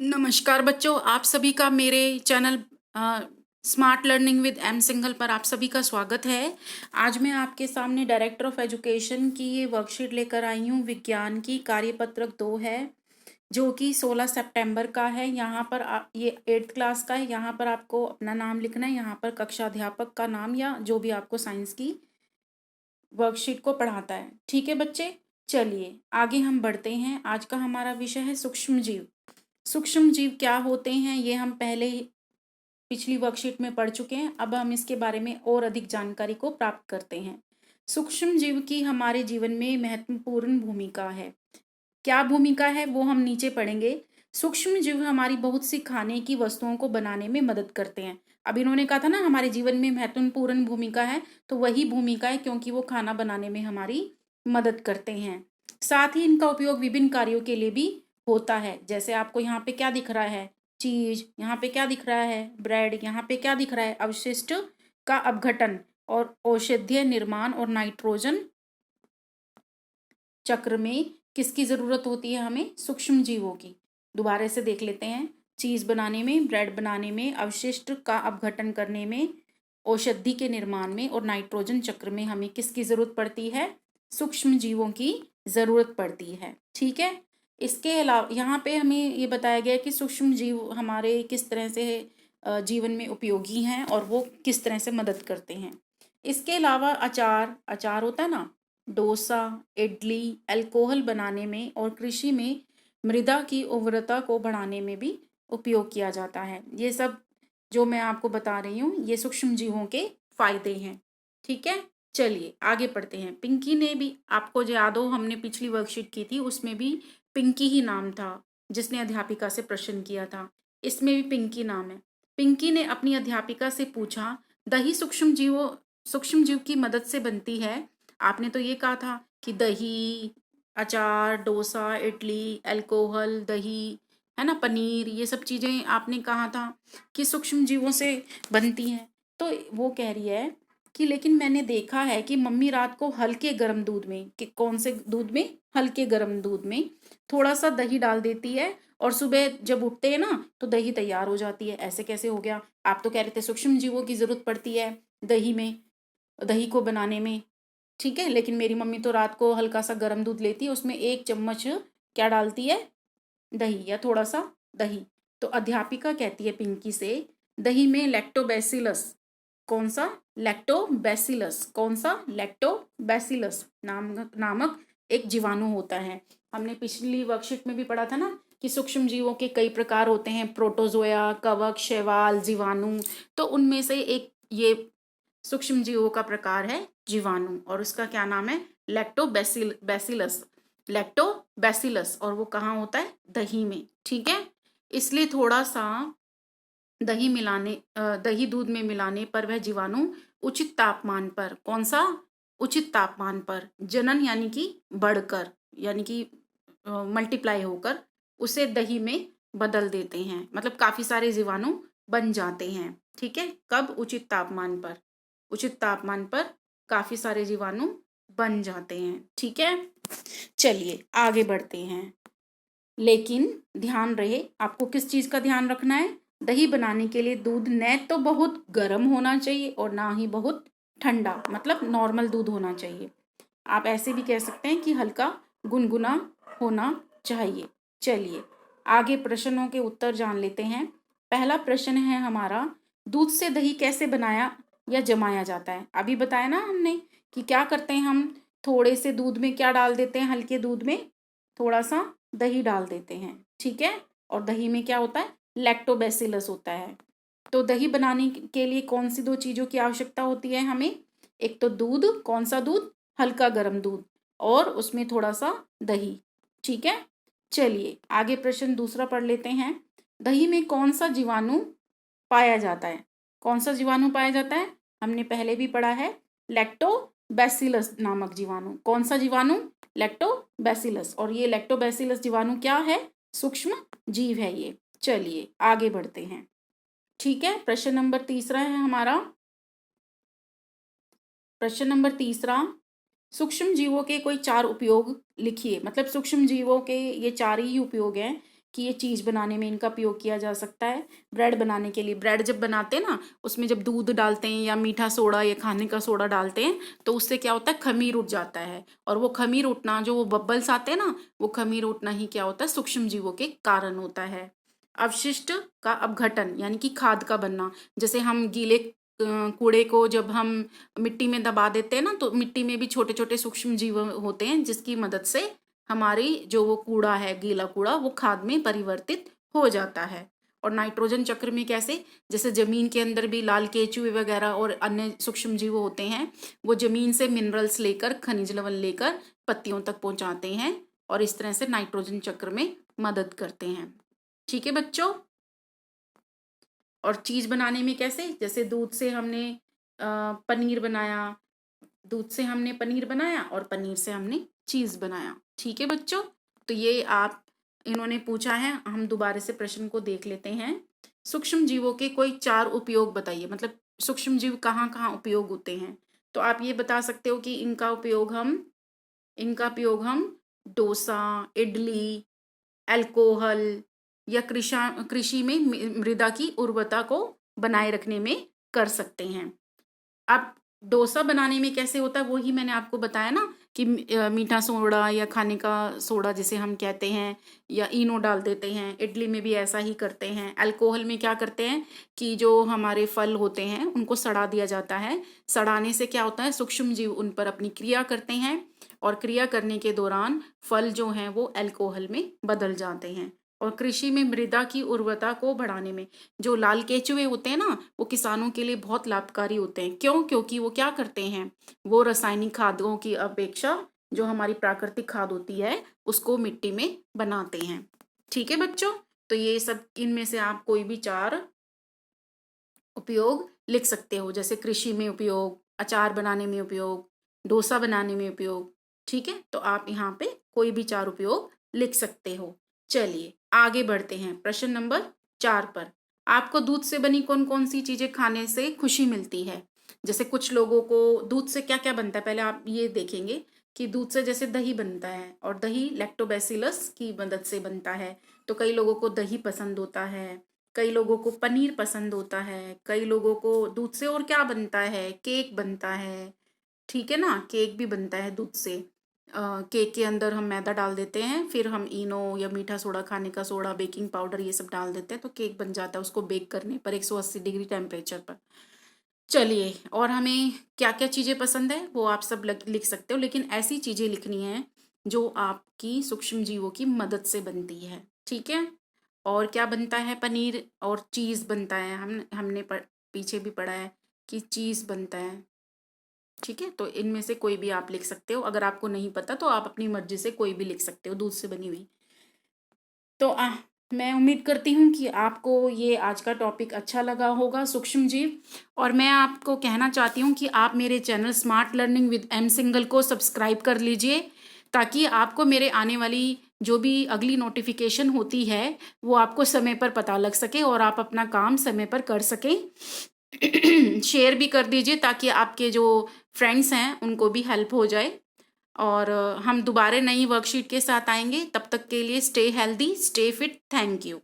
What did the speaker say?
नमस्कार बच्चों, आप सभी का मेरे channel smart learning with M Singhal पर आप सभी का स्वागत है। आज मैं आपके सामने डायरेक्टर ऑफ एजुकेशन की ये वर्कशीट लेकर आई हूँ। विज्ञान की कार्यपत्रक 2 है जो कि 16 सितंबर का है। यहाँ पर ये 8th क्लास का है। यहाँ पर आपको अपना नाम लिखना है, यहाँ पर कक्षा अध्यापक का नाम या जो भी आपको साइंस की वर्कशीट को पढ़ाता है। ठीक है बच्चे, चलिए आगे हम बढ़ते हैं। आज का हमारा विषय है सूक्ष्म जीव। सूक्ष्म जीव क्या होते हैं ये हम पहले ही पिछली वर्कशीट में पढ़ चुके हैं। अब हम इसके बारे में और अधिक जानकारी को प्राप्त करते हैं। सूक्ष्म जीव की हमारे जीवन में महत्वपूर्ण भूमिका है। क्या भूमिका है वो हम नीचे पढ़ेंगे। सूक्ष्म जीव हमारी बहुत सी खाने की वस्तुओं को बनाने में मदद करते हैं। अब इन्होंने कहा था ना हमारे जीवन में महत्वपूर्ण भूमिका है, तो वही भूमिका है क्योंकि वो खाना बनाने में हमारी मदद करते हैं। साथ ही इनका उपयोग विभिन्न कार्यों के लिए भी होता है। जैसे आपको यहाँ पे क्या दिख रहा है, चीज, यहाँ पे क्या दिख रहा है, ब्रेड, यहाँ पे क्या दिख रहा है, अवशिष्ट का अपघटन और औषधीय निर्माण और नाइट्रोजन चक्र में किसकी जरूरत होती है हमें, सूक्ष्म जीवों की। दोबारा से देख लेते हैं। चीज बनाने में, ब्रेड बनाने में, अवशिष्ट का अपघटन करने में, औषधि के निर्माण में और नाइट्रोजन चक्र में हमें किसकी जरूरत पड़ती है, सूक्ष्म जीवों की जरूरत पड़ती है। ठीक है, इसके अलावा यहाँ पे हमें ये बताया गया है कि सूक्ष्म जीव हमारे किस तरह से जीवन में उपयोगी हैं और वो किस तरह से मदद करते हैं। इसके अलावा अचार, अचार होता है ना, डोसा, इडली, अल्कोहल बनाने में और कृषि में मृदा की उर्वरता को बढ़ाने में भी उपयोग किया जाता है। ये सब जो मैं आपको बता रही हूँ ये सूक्ष्म जीवों के फायदे हैं। ठीक है, चलिए आगे पढ़ते हैं। पिंकी ने भी, आपको जो याद हो हमने पिछली वर्कशीट की थी उसमें भी पिंकी ही नाम था जिसने अध्यापिका से प्रश्न किया था। इसमें भी पिंकी नाम है। पिंकी ने अपनी अध्यापिका से पूछा, दही सूक्ष्म जीव की मदद से बनती है। आपने तो ये कहा था कि दही, अचार, डोसा, इडली, अल्कोहल, दही, है ना, पनीर, ये सब चीजें आपने कहा था कि सूक्ष्म जीवों से बनती हैं। तो वो कह रही है कि लेकिन मैंने देखा है कि मम्मी रात को हल्के गर्म दूध में, कि कौन से दूध में, हल्के गर्म दूध में थोड़ा सा दही डाल देती है और सुबह जब उठते हैं ना तो दही तैयार हो जाती है। ऐसे कैसे हो गया? आप तो कह रहे थे सूक्ष्म जीवों की जरूरत पड़ती है दही में, दही को बनाने में। ठीक है, लेकिन मेरी मम्मी तो रात को हल्का सा गर्म दूध लेती है, उसमें 1 चम्मच क्या डालती है, दही, या थोड़ा सा दही। तो अध्यापिका कहती है पिंकी से, दही में लैक्टोबैसिलस, कौन सा, लैक्टोबैसिलस, कौन सा, लैक्टोबैसिलस नामक एक जीवाणु होता है। हमने पिछली वर्कशीट में भी पढ़ा था ना कि सूक्ष्म जीवों के कई प्रकार होते हैं, प्रोटोजोया, कवक, शैवाल, जीवाणु। तो उनमें से एक ये सूक्ष्म जीवों का प्रकार है जीवाणु और उसका क्या नाम है, लैक्टोबैसिलस, लैक्टोबैसिलस। और वो कहाँ होता है, दही में। ठीक है, इसलिए थोड़ा सा दही दूध में मिलाने पर वह जीवाणु उचित तापमान पर, कौन सा, उचित तापमान पर जनन यानी कि बढ़कर, यानी कि मल्टीप्लाई होकर उसे दही में बदल देते हैं। मतलब काफी सारे जीवाणु बन जाते हैं। ठीक है, कब, उचित तापमान पर, उचित तापमान पर काफी सारे जीवाणु बन जाते हैं। ठीक है, चलिए आगे बढ़ते हैं। लेकिन ध्यान रहे, आपको किस चीज का ध्यान रखना है, दही बनाने के लिए दूध न तो बहुत गर्म होना चाहिए और ना ही बहुत ठंडा, मतलब नॉर्मल दूध होना चाहिए। आप ऐसे भी कह सकते हैं कि हल्का गुनगुना होना चाहिए। चलिए आगे प्रश्नों के उत्तर जान लेते हैं। पहला प्रश्न है हमारा, दूध से दही कैसे बनाया या जमाया जाता है। अभी बताया ना हमने कि क्या करते हैं हम, थोड़े से दूध में क्या डाल देते हैं, हल्के दूध में थोड़ा सा दही डाल देते हैं। ठीक है, और दही में क्या होता है, लैक्टोबैसिलस होता है। तो दही बनाने के लिए कौन सी 2 चीजों की आवश्यकता होती है हमें, एक तो दूध, कौन सा दूध, हल्का गर्म दूध, और उसमें थोड़ा सा दही। ठीक है, चलिए आगे प्रश्न दूसरा पढ़ लेते हैं। दही में कौन सा जीवाणु पाया जाता है, कौन सा जीवाणु पाया जाता है, हमने पहले भी पढ़ा है, लैक्टोबैसिलस नामक जीवाणु। कौन सा जीवाणु, लैक्टोबैसिलस। और ये लैक्टोबैसिलस जीवाणु क्या है, सूक्ष्म जीव है ये। चलिए आगे बढ़ते हैं। ठीक है, प्रश्न नंबर तीसरा है हमारा। प्रश्न नंबर तीसरा, सूक्ष्म जीवों के कोई 4 उपयोग लिखिए। मतलब सूक्ष्म जीवों के ये 4 ही उपयोग हैं कि ये चीज़ बनाने में इनका उपयोग किया जा सकता है। ब्रेड बनाने के लिए, ब्रेड जब बनाते हैं ना, उसमें जब दूध डालते हैं या मीठा सोडा या खाने का सोडा डालते हैं तो उससे क्या होता है, खमीर उठ जाता है। और वो खमीर उठना, जो वो बबल्स आते हैं ना, वो खमीर उठना ही क्या होता है, सूक्ष्म जीवों के कारण होता है। अवशिष्ट का अपघटन यानी कि खाद का बनना। जैसे हम गीले कूड़े को जब हम मिट्टी में दबा देते हैं ना, तो मिट्टी में भी छोटे छोटे सूक्ष्म जीव होते हैं, जिसकी मदद से हमारी जो वो कूड़ा है, गीला कूड़ा, वो खाद में परिवर्तित हो जाता है। और नाइट्रोजन चक्र में कैसे, जैसे जमीन के अंदर भी लाल केचुए वगैरह और अन्य सूक्ष्म जीव होते हैं, वो जमीन से मिनरल्स लेकर, खनिज लवण लेकर पत्तियों तक पहुंचाते हैं और इस तरह से नाइट्रोजन चक्र में मदद करते हैं। ठीक है बच्चों। और चीज बनाने में कैसे, जैसे दूध से हमने पनीर बनाया, दूध से हमने पनीर बनाया और पनीर से हमने चीज बनाया। ठीक है बच्चों। तो ये आप, इन्होंने पूछा है, हम दोबारा से प्रश्न को देख लेते हैं। सूक्ष्म जीवों के कोई 4 उपयोग बताइए, मतलब सूक्ष्म जीव कहाँ कहाँ उपयोग होते हैं। तो आप ये बता सकते हो कि इनका उपयोग हम डोसा, इडली, अल्कोहल या कृषि में मृदा की उर्वरता को बनाए रखने में कर सकते हैं। अब डोसा बनाने में कैसे होता है, वो ही मैंने आपको बताया ना कि मीठा सोडा या खाने का सोडा जिसे हम कहते हैं, या इनो डाल देते हैं। इडली में भी ऐसा ही करते हैं। अल्कोहल में क्या करते हैं कि जो हमारे फल होते हैं उनको सड़ा दिया जाता है। सड़ाने से क्या होता है, सूक्ष्म जीव उन पर अपनी क्रिया करते हैं और क्रिया करने के दौरान फल जो हैं वो अल्कोहल में बदल जाते हैं। और कृषि में मृदा की उर्वरता को बढ़ाने में जो लाल केचुए होते हैं ना, वो किसानों के लिए बहुत लाभकारी होते हैं। क्यों? क्योंकि वो क्या करते हैं, वो रासायनिक खादों की अपेक्षा जो हमारी प्राकृतिक खाद होती है उसको मिट्टी में बनाते हैं। ठीक है बच्चों। तो ये सब, इनमें से आप कोई भी 4 उपयोग लिख सकते हो, जैसे कृषि में उपयोग, अचार बनाने में उपयोग, डोसा बनाने में उपयोग। ठीक है, तो आप यहाँ पे कोई भी 4 उपयोग लिख सकते हो। चलिए आगे बढ़ते हैं प्रश्न नंबर 4 पर। आपको दूध से बनी कौन कौन सी चीजें खाने से खुशी मिलती है। जैसे कुछ लोगों को दूध से क्या क्या बनता है, पहले आप ये देखेंगे कि दूध से जैसे दही बनता है, और दही लैक्टोबैसिलस की मदद से बनता है। तो कई लोगों को दही पसंद होता है, कई लोगों को पनीर पसंद होता है, कई लोगों को दूध से और क्या बनता है, केक बनता है। ठीक है ना, केक भी बनता है दूध से। केक के अंदर हम मैदा डाल देते हैं, फिर हम इनो या मीठा सोडा, खाने का सोडा, बेकिंग पाउडर ये सब डाल देते हैं, तो केक बन जाता है उसको बेक करने पर 180 डिग्री टेम्परेचर पर। चलिए, और हमें क्या क्या चीज़ें पसंद है वो आप सब लिख सकते हो, लेकिन ऐसी चीज़ें लिखनी है जो आपकी सूक्ष्म जीवों की मदद से बनती है। ठीक है। और क्या बनता है, पनीर और चीज़ बनता है। हमने पीछे भी पढ़ा है कि चीज़ बनता है। ठीक है, तो इनमें से कोई भी आप लिख सकते हो। अगर आपको नहीं पता तो आप अपनी मर्जी से कोई भी लिख सकते हो, दूध से बनी हुई। तो मैं उम्मीद करती हूँ कि आपको ये आज का टॉपिक अच्छा लगा होगा, सूक्ष्म जीव। और मैं आपको कहना चाहती हूँ कि आप मेरे channel smart learning with am single को सब्सक्राइब कर लीजिए, ताकि आपको मेरे आने वाली जो भी अगली नोटिफिकेशन होती है वो आपको समय पर पता लग सके और आप अपना काम समय पर कर सकें। शेयर भी कर दीजिए ताकि आपके जो फ्रेंड्स हैं उनको भी हेल्प हो जाए। और हम दोबारा नई वर्कशीट के साथ आएंगे। तब तक के लिए stay healthy, stay fit. Thank you.